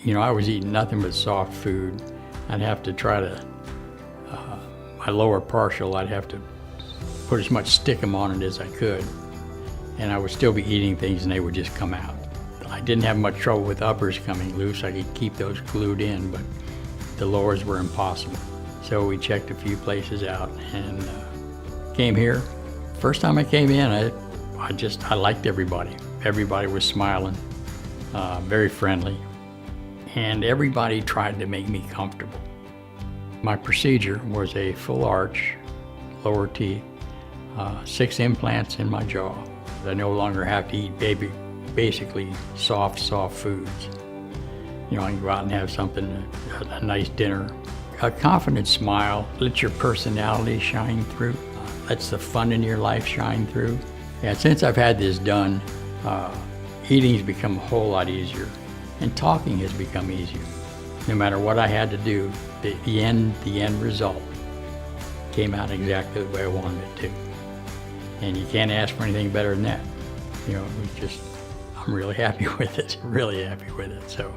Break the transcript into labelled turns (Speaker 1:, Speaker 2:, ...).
Speaker 1: You know, I was eating nothing but soft food. I'd have to try to, my lower partial, I'd have to put as much stickum on it as I could. And I would still be eating things and they would just come out. I didn't have much trouble with uppers coming loose. I could keep those glued in, but the lowers were impossible. So we checked a few places out and came here. First time I came in, I liked everybody. Everybody was smiling, very friendly, and everybody tried to make me comfortable. My procedure was a full arch, lower teeth, 6 implants in my jaw. I no longer have to eat basically soft foods. You know, I can go out and have something, a nice dinner. A confident smile lets your personality shine through, lets the fun in your life shine through. And since I've had this done, eating's become a whole lot easier, and talking has become easier. No matter what I had to do, the end result came out exactly the way I wanted it to. And you can't ask for anything better than that. You know, I'm really happy with it, really happy with it, so.